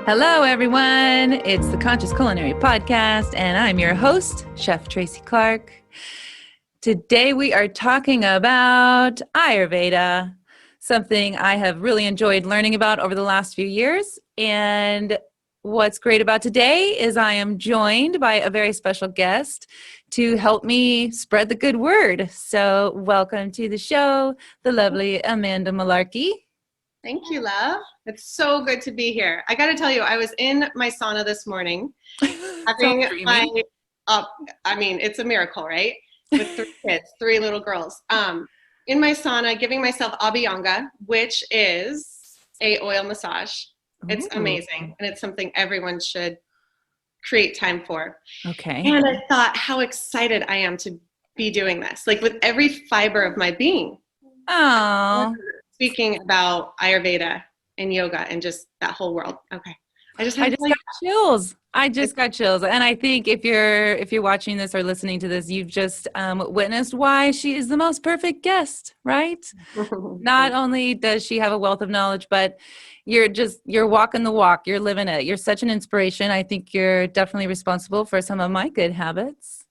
Hello, everyone. It's the Conscious Culinary Podcast, and I'm your host, Chef Tracy Clark. Today, we are talking about Ayurveda, something I have really enjoyed learning about over the last few years. And what's great about today is I am joined by a very special guest to help me spread the good word. So welcome to the show, the lovely Amanda Malarkey. Thank you, love. It's so good to be here. I got to tell you, I was in my sauna this morning having it's a miracle, right? With 3 kids, 3 little girls. In my sauna, giving myself Abhyanga, which is a oil massage. It's amazing, and it's something everyone should create time for. Okay. And I thought how excited I am to be doing this, like with every fiber of my being. Oh. Speaking about Ayurveda and yoga and just that whole world. Okay. I just got chills. I just got chills. And I think if you're watching this or listening to this, you've just witnessed why she is the most perfect guest, right? Not only does she have a wealth of knowledge, but you're walking the walk. You're living it. You're such an inspiration. I think you're definitely responsible for some of my good habits.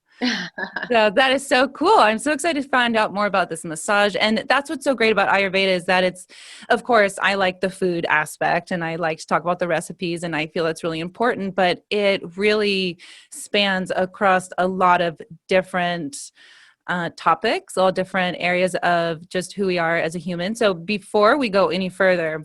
So that is so cool. I'm so excited to find out more about this massage. And that's what's so great about Ayurveda is that it's, of course, I like the food aspect and I like to talk about the recipes and I feel it's really important, but it really spans across a lot of different topics, all different areas of just who we are as a human. So before we go any further,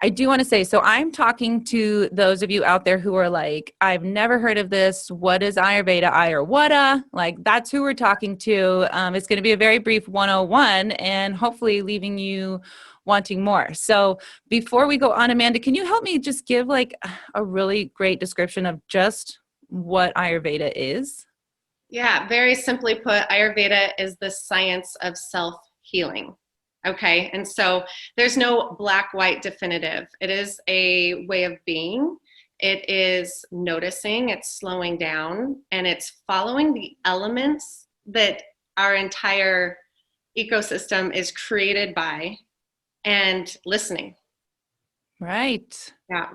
I do want to say, so I'm talking to those of you out there who are like, I've never heard of this. What is Ayurveda? Ayurveda? Like, that's who we're talking to. It's going to be a very brief 101 and hopefully leaving you wanting more. So before we go on, Amanda, can you help me just give like a really great description of just what Ayurveda is? Yeah, very simply put, Ayurveda is the science of self-healing. Okay, and so there's no black, white definitive. It is a way of being. It is noticing, it's slowing down, and it's following the elements that our entire ecosystem is created by and listening. Right. Yeah.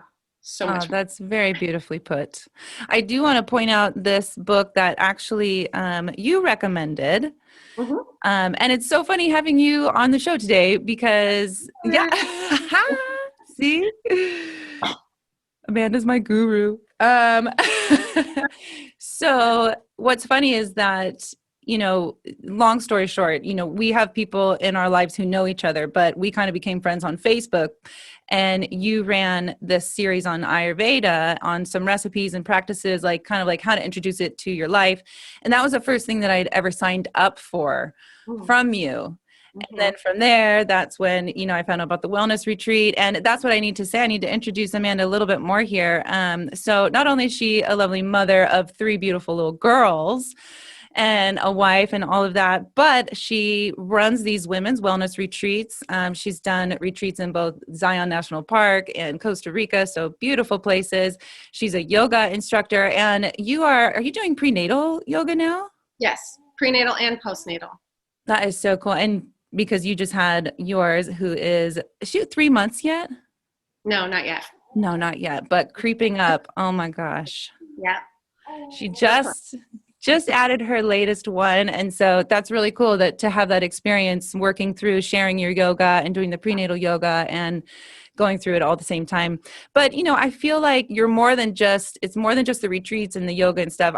So much. That's very beautifully put. I do want to point out this book that actually you recommended. Mm-hmm. And it's so funny having you on the show today because, yeah, see, Amanda's my guru. So what's funny is that, long story short, we have people in our lives who know each other, but we kind of became friends on Facebook. And you ran this series on Ayurveda on some recipes and practices, like kind of like how to introduce it to your life. And that was the first thing that I'd ever signed up for from you. And then from there, that's when, I found out about the wellness retreat. And that's what I need to say. I need to introduce Amanda a little bit more here. So not only is she a lovely mother of 3 beautiful little girls, and a wife and all of that, but she runs these women's wellness retreats. She's done retreats in both Zion National Park and Costa Rica, so beautiful places. She's a yoga instructor, and are you doing prenatal yoga now? Yes, prenatal and postnatal. That is so cool. And because you just had yours, is she 3 months yet? No, not yet. No, not yet, but creeping up. Oh my gosh. Yeah. She just added her latest one. And so that's really cool to have that experience working through sharing your yoga and doing the prenatal yoga and going through it all at the same time. But, I feel like it's more than just the retreats and the yoga and stuff.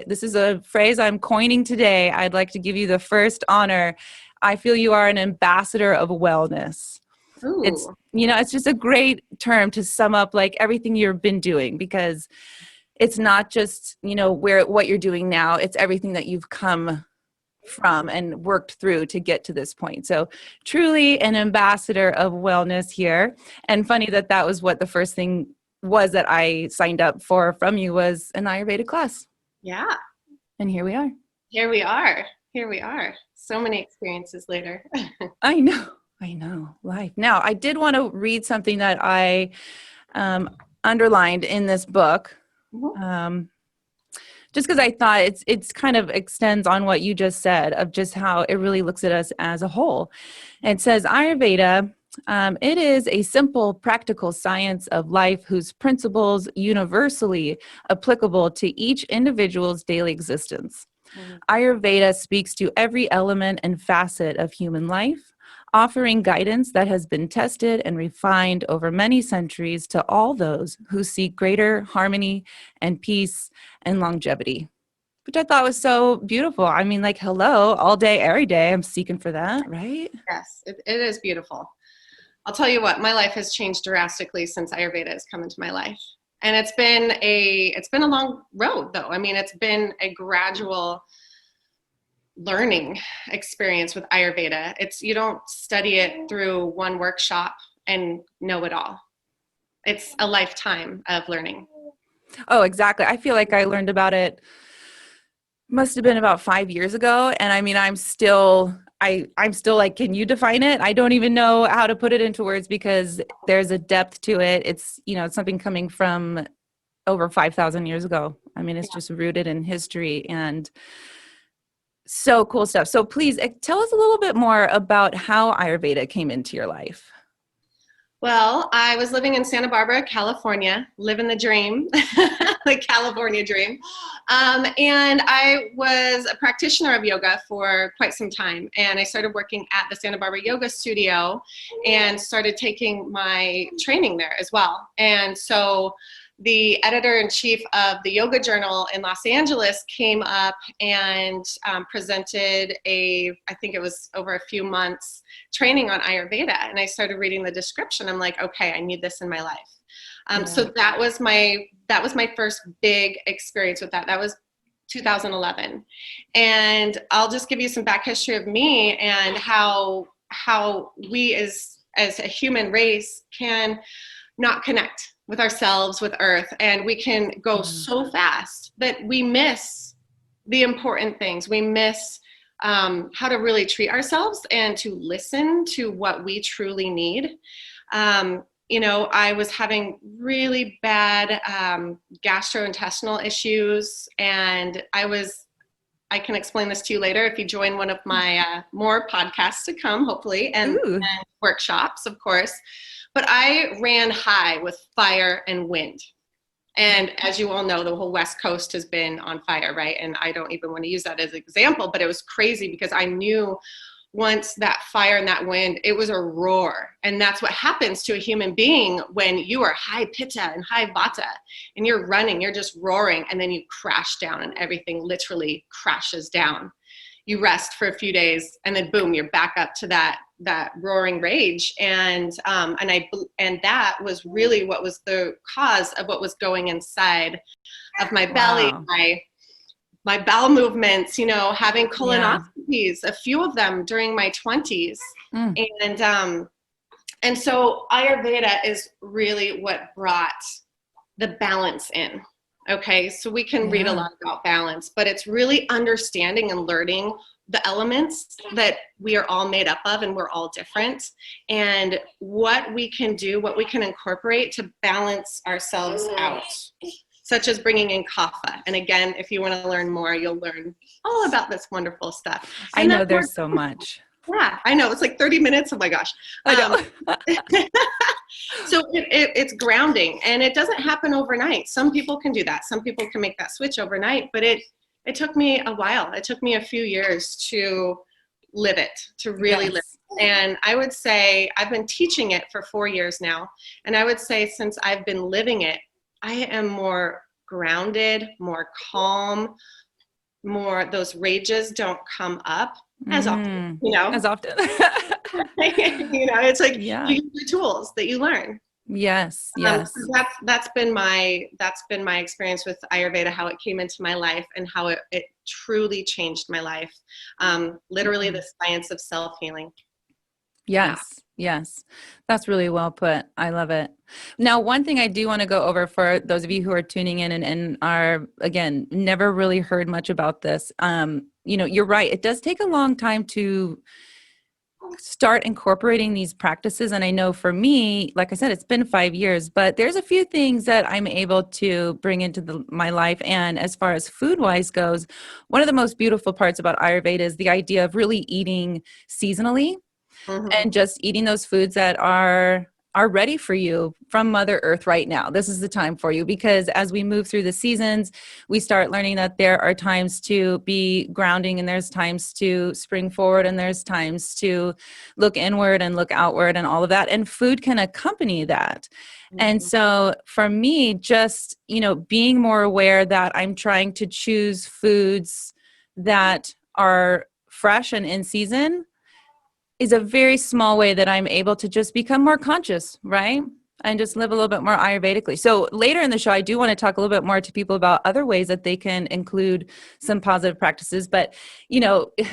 This is a phrase I'm coining today. I'd like to give you the first honor. I feel you are an ambassador of wellness. Ooh. It's just a great term to sum up like everything you've been doing, because it's not just, what you're doing now, it's everything that you've come from and worked through to get to this point. So truly an ambassador of wellness here. And funny that was what the first thing was that I signed up for from you was an Ayurveda class. Yeah. And here we are. Here we are. So many experiences later. I know. Life. Now, I did want to read something that I underlined in this book. Just because I thought it's kind of extends on what you just said of just how it really looks at us as a whole. And it says Ayurveda It is a simple, practical science of life whose principles universally applicable to each individual's daily existence. Mhm. Ayurveda speaks to every element and facet of human life, offering guidance that has been tested and refined over many centuries to all those who seek greater harmony and peace and longevity. Which I thought was so beautiful. I mean, like, hello, all day, every day, I'm seeking for that, right? Yes, it is beautiful. I'll tell you what, my life has changed drastically since Ayurveda has come into my life. And it's been a long road though. I mean, it's been a gradual learning experience with Ayurveda. You don't study it through one workshop and know it all. It's a lifetime of learning. Oh, exactly. I feel like I learned about it must have been about 5 years ago. And I mean, I'm still like, can you define it? I don't even know how to put it into words because there's a depth to it. It's, it's something coming from over 5,000 years ago. I mean, it's just rooted in history and so cool stuff. So please tell us a little bit more about how Ayurveda came into your life. Well, I was living in Santa Barbara, California, living the dream, the California dream. And I was a practitioner of yoga for quite some time. And I started working at the Santa Barbara Yoga Studio and started taking my training there as well. And so the editor-in-chief of the Yoga Journal in Los Angeles came up and presented I think it was over a few months, training on Ayurveda. And I started reading the description. I'm like, okay, I need this in my life. So that was my first big experience with that. That was 2011. And I'll just give you some back history of me and how we as a human race can not connect with ourselves, with earth, and we can go so fast that we miss the important things. We miss how to really treat ourselves and to listen to what we truly need. I was having really bad gastrointestinal issues, and I can explain this to you later if you join one of my more podcasts to come, hopefully, and workshops, of course. But I ran high with fire and wind. And as you all know, the whole West Coast has been on fire, right? And I don't even want to use that as an example, but it was crazy because I knew once that fire and that wind, it was a roar. And that's what happens to a human being when you are high pitta and high vata and you're running, you're just roaring, and then you crash down and everything literally crashes down. You rest for a few days and then boom, you're back up to that roaring rage. And that was really what was the cause of what was going inside of my belly, my bowel movements, having colonoscopies, a few of them during my 20s. And so Ayurveda is really what brought the balance in. Okay, so we can read a lot about balance, but it's really understanding and learning the elements that we are all made up of, and we're all different, and what we can do, what we can incorporate to balance ourselves out, such as bringing in kapha. And again, if you want to learn more, you'll learn all about this wonderful stuff. I know there's so much. Yeah, I know. It's like 30 minutes. Oh my gosh. I know. So it's grounding, and it doesn't happen overnight. Some people can do that. Some people can make that switch overnight, but it took me a while. It took me a few years to live it, to really live it. And I would say I've been teaching it for 4 years now. And I would say since I've been living it, I am more grounded, more calm, those rages don't come up as often, As often. It's like you use the tools that you learn. Yes. That's been my experience with Ayurveda, how it came into my life and how it truly changed my life. Literally the science of self-healing. Yes. That's really well put. I love it. Now, one thing I do want to go over for those of you who are tuning in and are, again, never really heard much about this. You're right. It does take a long time to start incorporating these practices. And I know for me, like I said, it's been 5 years, but there's a few things that I'm able to bring into my life. And as far as food wise goes, one of the most beautiful parts about Ayurveda is the idea of really eating seasonally. Mhm. and just eating those foods that are ready for you from Mother Earth right now. This is the time for you, because as we move through the seasons, we start learning that there are times to be grounding, and there's times to spring forward, and there's times to look inward and look outward and all of that. And food can accompany that. And Mhm. so for me, just, being more aware that I'm trying to choose foods that are fresh and in season is a very small way that I'm able to just become more conscious, right? And just live a little bit more Ayurvedically. So later in the show, I do want to talk a little bit more to people about other ways that they can include some positive practices. But,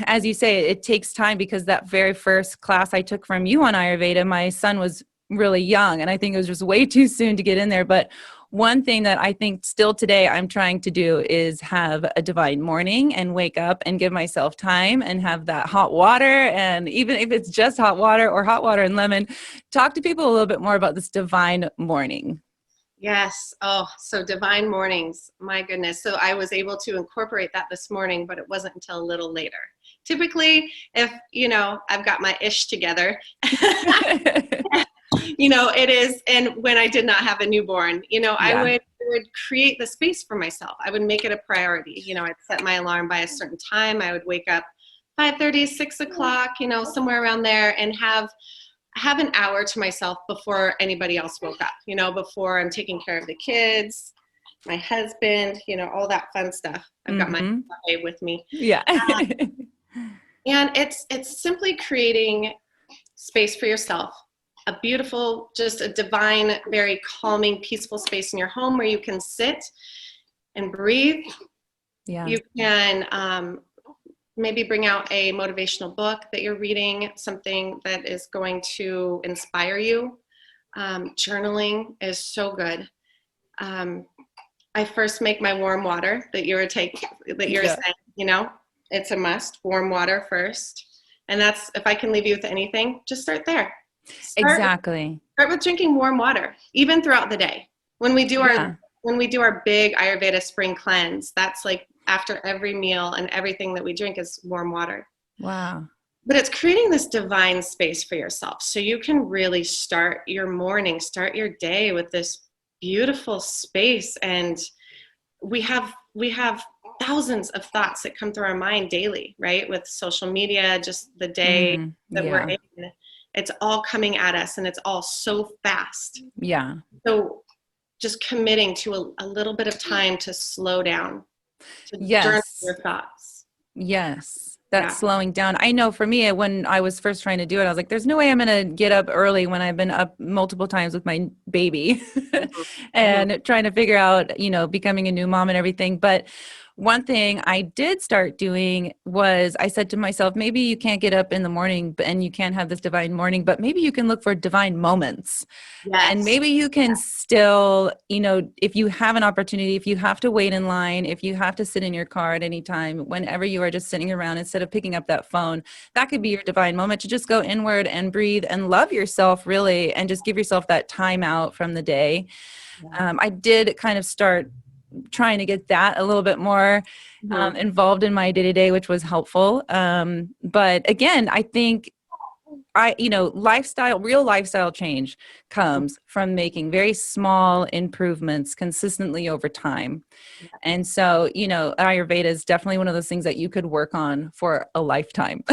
as you say, it takes time, because that very first class I took from you on Ayurveda, my son was really young, and I think it was just way too soon to get in there. But one thing that I think still today I'm trying to do is have a divine morning and wake up and give myself time and have that hot water. And even if it's just hot water or hot water and lemon, talk to people a little bit more about this divine morning. Yes. Oh, so divine mornings. My goodness. So I was able to incorporate that this morning, but it wasn't until a little later. Typically, if, I've got my ish together, it is. And when I did not have a newborn, I Yeah. would create the space for myself. I would make it a priority. I'd set my alarm by a certain time. I would wake up 5:30, 6 o'clock, somewhere around there, and have an hour to myself before anybody else woke up, before I'm taking care of the kids, my husband, all that fun stuff. I've got my Mm-hmm. cafe with me. Yeah. And it's simply creating space for yourself, a beautiful, just a divine, very calming, peaceful space in your home where you can sit and breathe. Yeah. You can maybe bring out a motivational book that you're reading, something that is going to inspire you. Journaling is so good. I first make my warm water that you were saying, it's a must. Warm water first. And that's, if I can leave you with anything, just start there. Exactly. Start with drinking warm water, even throughout the day. When we do Yeah. our big Ayurveda spring cleanse, that's like after every meal, and everything that we drink is warm water. Wow. But it's creating this divine space for yourself, so you can really start your morning, start your day with this beautiful space. And we have thousands of thoughts that come through our mind daily, right? With social media, just the day that we're Yeah. in, it's all coming at us, and it's all so fast. Yeah. So just committing to a little bit of time to slow down, to journal Yes. your thoughts. Yes, Yeah. that's slowing down. I know for me, when I was first trying to do it, I was like, there's no way I'm going to get up early when I've been up multiple times with my baby Mhm. and trying to figure out, becoming a new mom and everything. But one thing I did start doing was I said to myself, maybe you can't get up in the morning and you can't have this divine morning, but maybe you can look for divine moments. And Yes. maybe you can still, if you have an opportunity, if you have to wait in line, if you have to sit in your car at any time, whenever you are just sitting around instead of picking up that phone, that could be your divine moment to just go inward and breathe and love yourself, really, and just give yourself that time out from the day. Yeah. I did kind of start trying to get that a little bit more Mhm. involved in my day-to-day, which was helpful. But again, I think real lifestyle change comes from making very small improvements consistently over time. And so, Ayurveda is definitely one of those things that you could work on for a lifetime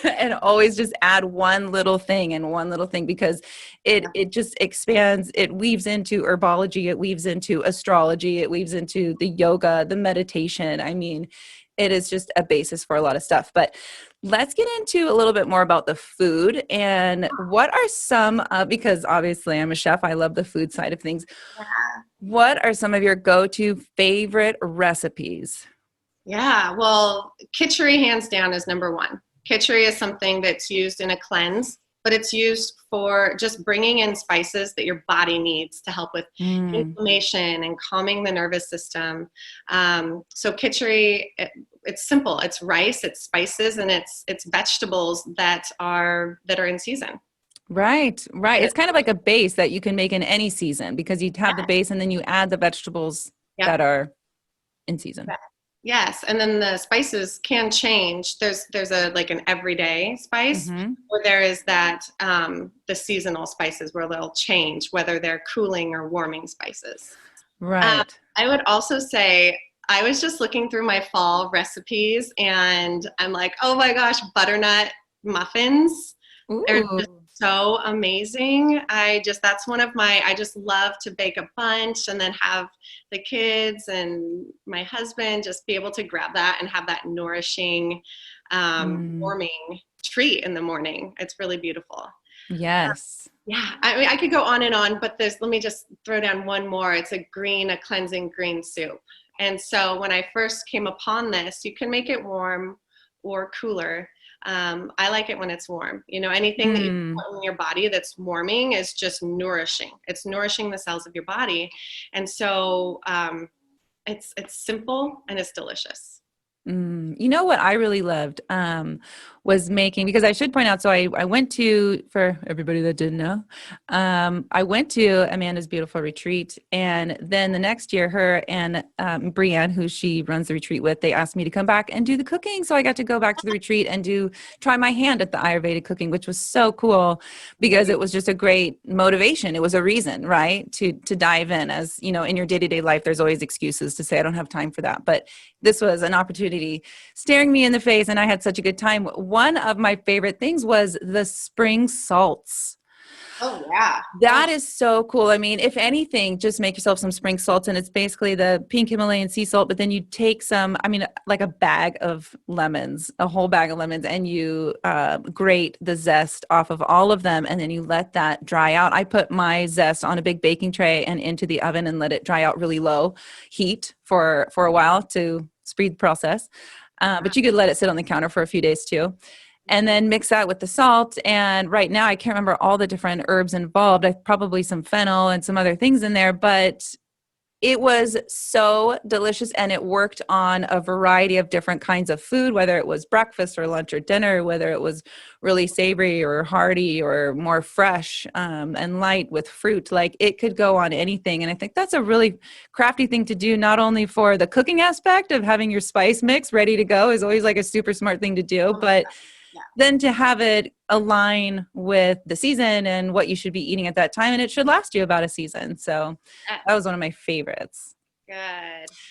and always just add one little thing and one little thing, because it just expands, it weaves into herbology, it weaves into astrology, it weaves into the yoga, the meditation. I mean, it is just a basis for a lot of stuff. But let's get into a little bit more about the food and what are some, because obviously I'm a chef, I love the food side of things. What are some of your go-to favorite recipes? Yeah, well, khichdi hands down is number one. Khichdi is something that's used in a cleanse, but it's used for just bringing in spices that your body needs to help with Mm, inflammation and calming the nervous system. So khichdi, it's simple. It's rice, it's spices, and it's vegetables that are in season. right, right. And It's kind of like a base that you can make in any season, because you have the base and then you add the vegetables yep. that are in season. Yes, and then the spices can change. There's a like an everyday spice, Mm-hmm. or there is that the seasonal spices where they'll change whether they're cooling or warming spices. Um, Right. I would also say I was just looking through my fall recipes, and I'm like, oh my gosh, butternut muffins are just Ooh. so amazing. That's one of my, I just love to bake a bunch and then have the kids and my husband just be able to grab that and have that nourishing, Mm. warming treat in the morning. It's really beautiful. Yes. Yeah, I mean, I could go on and on, but let me just throw down one more. It's a cleansing green soup. And so when I first came upon this, you can make it warm or cooler. I like it when it's warm. You know, anything that you Mm. put in your body that's warming is just nourishing. It's nourishing the cells of your body. And so it's simple and it's delicious. You know what I really loved was making, because I should point out, so I went to, for everybody that didn't know, I went to Amanda's beautiful retreat. And then the next year, her and Brienne, who she runs the retreat with, they asked me to come back and do the cooking. So I got to go back to the retreat and try my hand at the Ayurvedic cooking, which was so cool because it was just a great motivation. It was a reason, right? To dive in. As you know, in your day-to-day life, there's always excuses to say, I don't have time for that. But this was an opportunity staring me in the face, and I had such a good time. One of my favorite things was the spring salts. Oh yeah. That is so cool. I mean, if anything, just make yourself some spring salts, and it's basically the pink Himalayan sea salt, but then you take some, I mean, like a bag of lemons, a whole bag of lemons, and you grate the zest off of all of them, and then you let that dry out. I put my zest on a big baking tray and into the oven and let it dry out really low heat for a while to speed the process. But you could let it sit on the counter for a few days too, and then mix that with the salt. And right now, I can't remember all the different herbs involved. I probably some fennel and some other things in there, but it was so delicious, and it worked on a variety of different kinds of food, whether it was breakfast or lunch or dinner, whether it was really savory or hearty or more fresh and light with fruit. Like, it could go on anything. And I think that's a really crafty thing to do, not only for the cooking aspect of having your spice mix ready to go is always like a super smart thing to do, Oh my but God. Yeah. then to have it align with the season and what you should be eating at that time. And it should last you about a season. So that was Yes. one of my favorites. Good.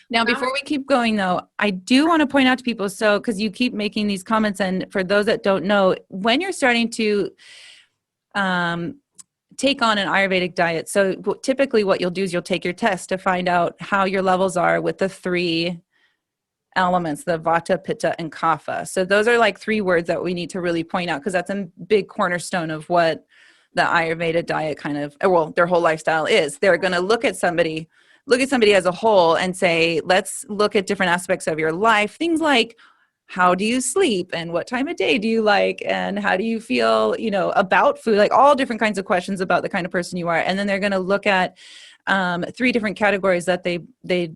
Now, Well, before we keep going, though, I do want to point out to people, so because you keep making these comments, and for those that don't know, when you're starting to um, take on an Ayurvedic diet, so typically what you'll do is you'll take your test to find out how your levels are with the three elements, the vata, pitta, and kapha. So those are like three words that we need to really point out, because that's a big cornerstone of what the Ayurveda diet kind of, well, their whole lifestyle is. They're going to look at somebody as a whole and say, let's look at different aspects of your life. Things like, how do you sleep, and what time of day do you like, and how do you feel, about food, like all different kinds of questions about the kind of person you are. And then they're going to look at three different categories that they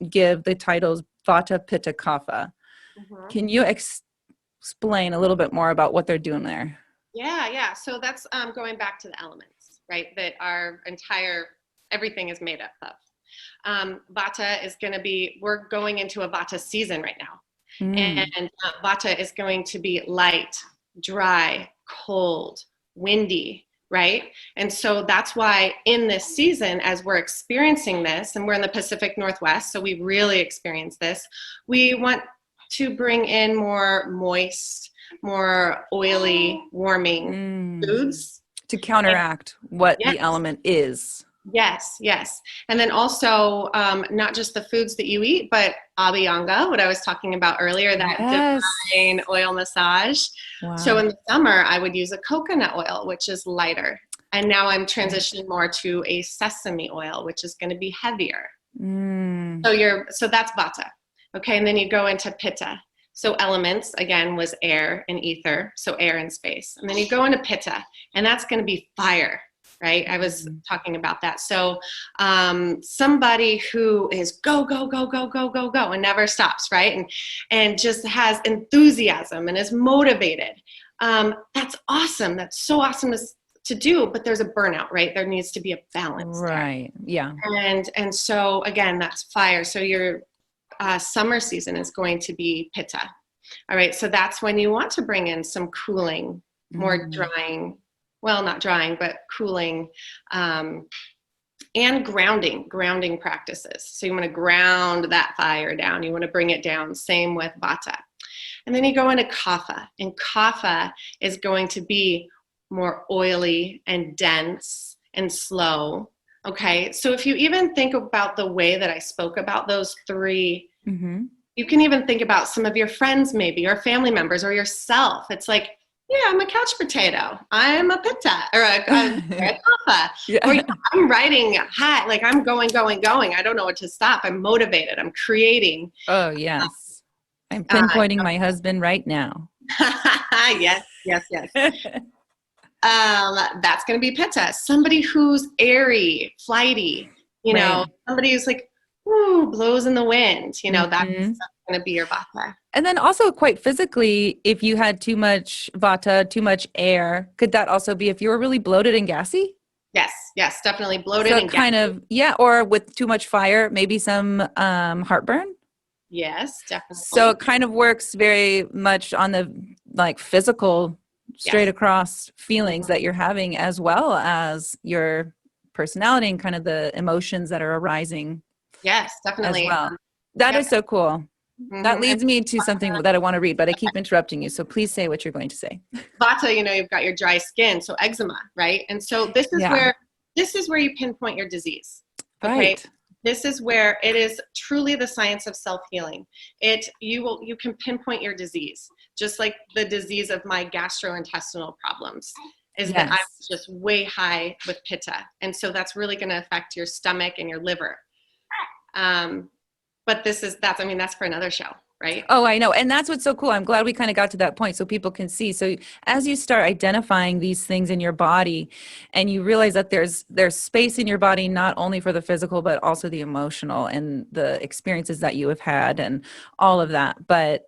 give the titles Vata, Pitta, Kapha. mhm. Can you explain a little bit more about what they're doing there? Yeah, yeah. So that's going back to the elements, right? That our entire everything is made up of. Vata is going to be, we're going into a Vata season right now. Mm. And Vata is going to be light, dry, cold, windy, right? And so that's why in this season, as we're experiencing this, and we're in the Pacific Northwest, so we really experience this, we want to bring in more moist, more oily, warming Mm. foods. To And counteract what yes, the element is. yes, yes. And then also not just the foods that you eat, but abhyanga, what I was talking about earlier, that Yes. divine oil massage. So Wow. in the summer, I would use a coconut oil, which is lighter. And now I'm Right. transitioning more to a sesame oil, which is going to be heavier. Mm. So that's vata. Okay, and then you go into pitta. So elements again was air and ether, so air and space. And then you go into pitta, and that's going to be fire, right? I was Mm. talking about that. So somebody who is go go go go go go go and never stops, right? And just has enthusiasm and is motivated. That's awesome. That's so awesome to do. But there's a burnout, right? There needs to be a balance there. Right. Yeah. And so again, that's fire. So you're summer season is going to be Pitta. All right, so that's when you want to bring in some cooling, more drying, well, not drying, but cooling, and grounding practices. So you want to ground that fire down. You want to bring it down. Same with Vata. And then you go into Kapha, and Kapha is going to be more oily and dense and slow. Okay, so if you even think about the way that I spoke about those three, you can even think about some of your friends maybe, or family members, or yourself. It's like, yeah, I'm a couch potato. I'm a Pitta, or a Kapha. Yeah. Or I'm riding high, like I'm going. I don't know what to stop. I'm motivated. I'm creating. Oh, yes. I'm pinpointing my husband right now. Yes. That's going to be Pitta. Somebody who's airy, flighty, Right. somebody who's like, ooh, blows in the wind, that's going to be your Vata. And then also quite physically, if you had too much Vata, too much air, could that also be if you were really bloated and gassy? Yes, definitely bloated So and kind gassy. of, yeah, or with too much fire, maybe some heartburn. Yes, definitely. So it kind of works very much on the like physical, straight across feelings that you're having, as well as your personality and kind of the emotions that are arising. Yes, As definitely. well. That is so cool. That leads And me to something that I want to read, but I keep interrupting you. So please say what you're going to say. Vata, you've got your dry skin, so eczema, right? And so this is where you pinpoint your disease. Okay. Right. This is where it is truly the science of self-healing. You can pinpoint your disease, just like the disease of my gastrointestinal problems is that I was just way high with Pitta. And so that's really going to affect your stomach and your liver. But that's for another show, right? Oh, I know. And that's what's so cool. I'm glad we kind of got to that point so people can see. So as you start identifying these things in your body and you realize that there's space in your body, not only for the physical, but also the emotional and the experiences that you have had and all of that. But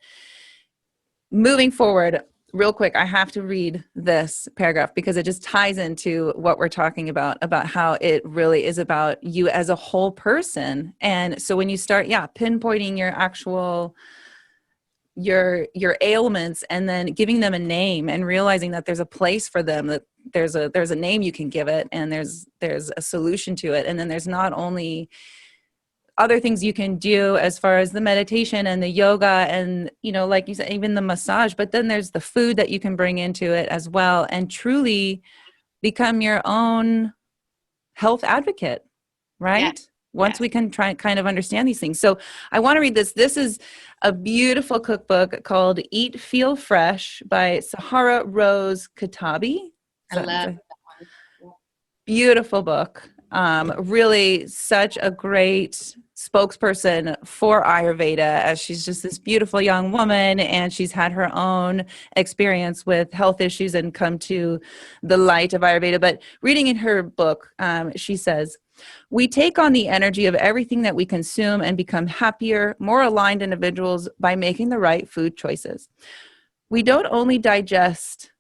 moving forward, real quick, I have to read this paragraph because it just ties into what we're talking about how it really is about you as a whole person. And so when you start, pinpointing your actual your ailments and then giving them a name and realizing that there's a place for them, that there's a name you can give it, and there's a solution to it. And then there's not only other things you can do as far as the meditation and the yoga and, like you said, even the massage, but then there's the food that you can bring into it as well and truly become your own health advocate, right? Once we can try kind of understand these things. So I want to read this. This is a beautiful cookbook called Eat, Feel Fresh by Sahara Rose Katabi. I love that one. Beautiful book. Really such a great spokesperson for Ayurveda, as she's just this beautiful young woman and she's had her own experience with health issues and come to the light of Ayurveda. But reading in her book, she says, "We take on the energy of everything that we consume and become happier, more aligned individuals by making the right food choices. We don't only digest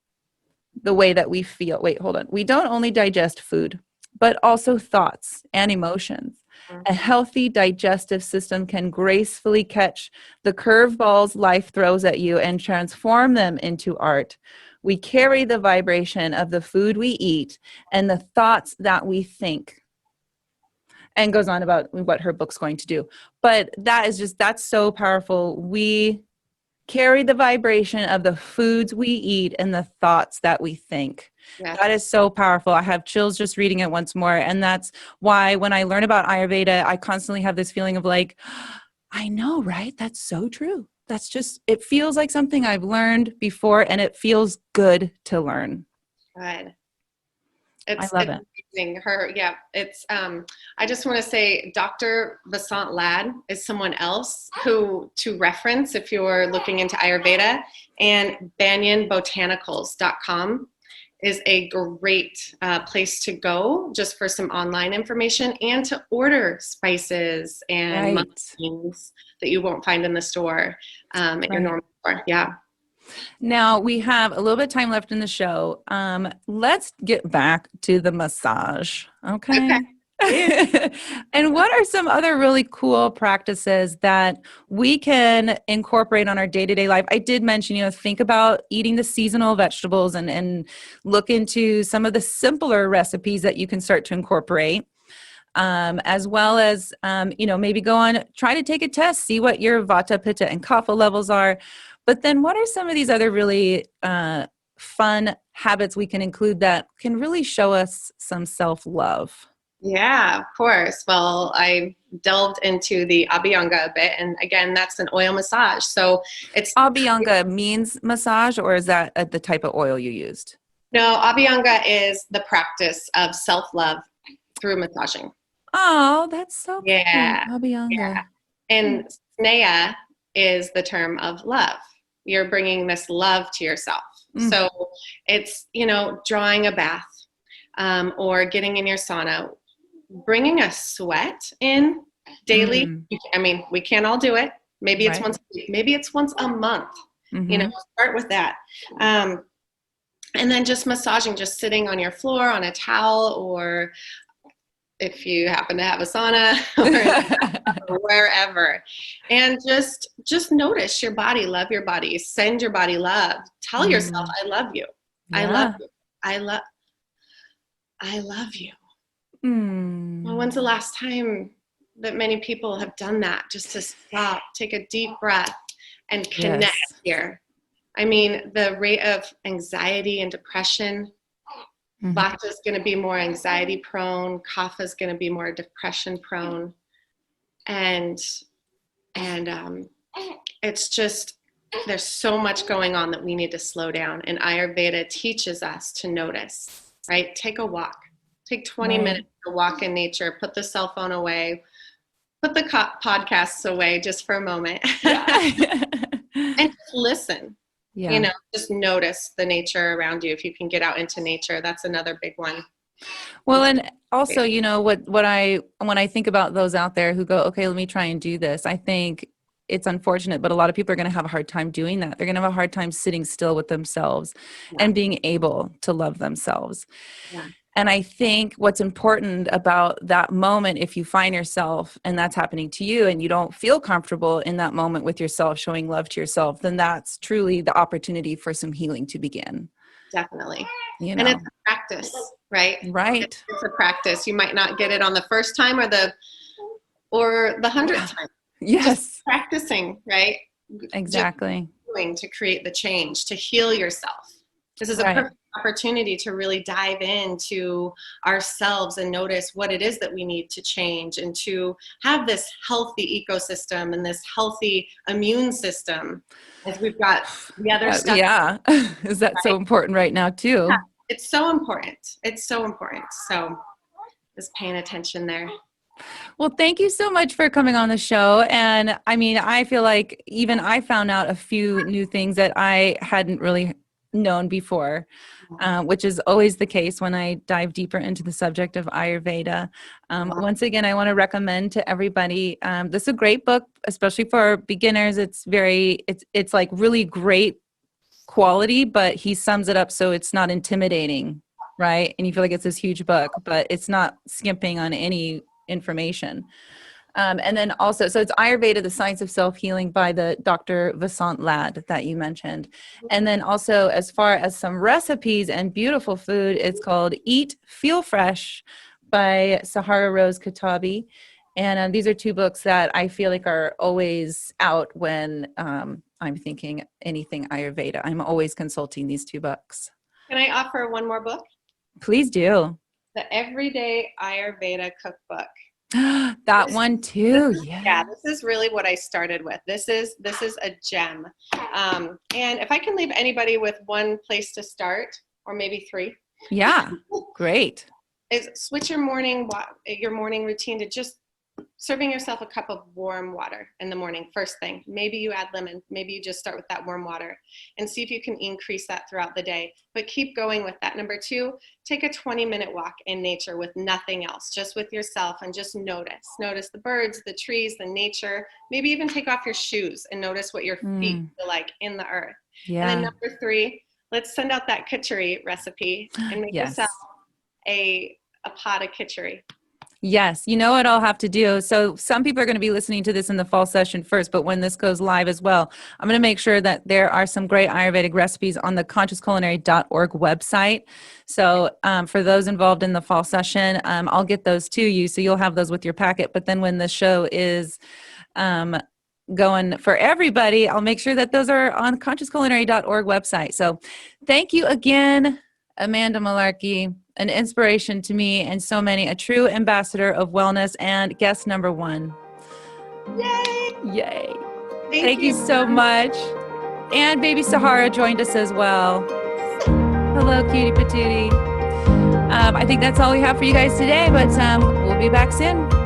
the way that we feel. Wait, hold on. We don't only digest food, but also thoughts and emotions. A healthy digestive system can gracefully catch the curveballs life throws at you and transform them into art. We carry the vibration of the food we eat and the thoughts that we think." And goes on about what her book's going to do. But that's so powerful. We carry the vibration of the foods we eat and the thoughts that we think. Yes. That is so powerful. I have chills just reading it once more. And that's why when I learn about Ayurveda, I constantly have this feeling of like, I know, right? That's so true. That's just, it feels like something I've learned before and it feels good to learn. Good. I love it. Amazing. I just want to say Dr. Vasant Lad is someone else who to reference if you're looking into Ayurveda, and banyanbotanicals.com is a great place to go just for some online information and to order spices and things that you won't find in the store at your normal store. Yeah. Now we have a little bit of time left in the show. Let's get back to the massage. Okay. And what are some other really cool practices that we can incorporate on our day-to-day life? I did mention, think about eating the seasonal vegetables and look into some of the simpler recipes that you can start to incorporate. As well as, maybe try to take a test, see what your Vata, Pitta, and Kapha levels are. But then what are some of these other really fun habits we can include that can really show us some self-love? Yeah, of course. Well, I delved into the Abhyanga a bit, and again, that's an oil massage. So it's Abhyanga means massage, or is that the type of oil you used? no, Abhyanga is the practice of self-love through massaging. Oh, that's so pretty. Yeah, yeah. Abhyanga. And sneha is the term of love. You're bringing this love to yourself. So it's, drawing a bath or getting in your sauna, bringing a sweat in daily. I mean, we can't all do it. Maybe it's once a week, maybe it's once a month. Start with that. And then just massaging, just sitting on your floor on a towel, or if you happen to have a sauna or wherever, and just notice your body, love your body, send your body love, tell yourself, I love you. I love you. I love you. Well, when's the last time that many people have done that? Just to stop, take a deep breath, and connect here. I mean, the rate of anxiety and depression, Vata is going to be more anxiety prone, Kapha is going to be more depression prone. And it's just, there's so much going on that we need to slow down. And Ayurveda teaches us to notice, right? Take a walk. Take 20 minutes to walk in nature, put the cell phone away, put the podcasts away just for a moment, and just listen. Just notice the nature around you. If you can get out into nature, that's another big one. Well, and also, when I think about those out there who go, okay, let me try and do this, I think it's unfortunate, but a lot of people are going to have a hard time doing that. They're going to have a hard time sitting still with themselves and being able to love themselves. And I think what's important about that moment, if you find yourself and that's happening to you and you don't feel comfortable in that moment with yourself, showing love to yourself, then that's truly the opportunity for some healing to begin. Definitely. And it's a practice, right? Right. It's a practice. You might not get it on the first time or the 100th time. Yes. Just practicing, right? Exactly. To create the change, to heal yourself. This is a perfect opportunity to really dive into ourselves and notice what it is that we need to change, and to have this healthy ecosystem and this healthy immune system, as we've got the other stuff. Yeah. Is that so important right now too? Yeah, it's so important. It's so important. So just paying attention there. Well, thank you so much for coming on the show. And I mean, I feel like even I found out a few new things that I hadn't really known before, which is always the case when I dive deeper into the subject of Ayurveda. Once again, I want to recommend to everybody, this is a great book, especially for beginners. It's like really great quality, but he sums it up so it's not intimidating, right? And you feel like it's this huge book, but it's not skimping on any information. And then also, so it's Ayurveda, the Science of Self-Healing by the Dr. Vasant Lad that you mentioned. And then also, as far as some recipes and beautiful food, it's called Eat, Feel Fresh by Sahara Rose Katabi. And these are two books that I feel like are always out when I'm thinking anything Ayurveda. I'm always consulting these two books. Can I offer one more book? Please do. The Everyday Ayurveda Cookbook. That one too. Yeah, this is really what I started with. This is a gem. And if I can leave anybody with one place to start, or maybe three. Yeah, great. Is switch your morning routine to just serving yourself a cup of warm water in the morning, first thing. Maybe you add lemon. Maybe you just start with that warm water and see if you can increase that throughout the day. But keep going with that. Number 2, take a 20-minute walk in nature with nothing else, just with yourself, and just notice. Notice the birds, the trees, the nature. Maybe even take off your shoes and notice what your feet feel like in the earth. Yeah. And then number 3, let's send out that khichdi recipe and make yourself a pot of khichdi. Yes, you know what I'll have to do. So some people are going to be listening to this in the fall session first, but when this goes live as well, I'm going to make sure that there are some great Ayurvedic recipes on the consciousculinary.org website. So for those involved in the fall session, I'll get those to you. So you'll have those with your packet. But then when the show is um, going for everybody, I'll make sure that those are on consciousculinary.org website. So thank you again, Amanda Malarkey, an inspiration to me and so many, a true ambassador of wellness and guest number one. Yay! Yay. Thank You so much. And baby Sahara joined us as well. Hello, cutie patootie. I think that's all we have for you guys today, but we'll be back soon.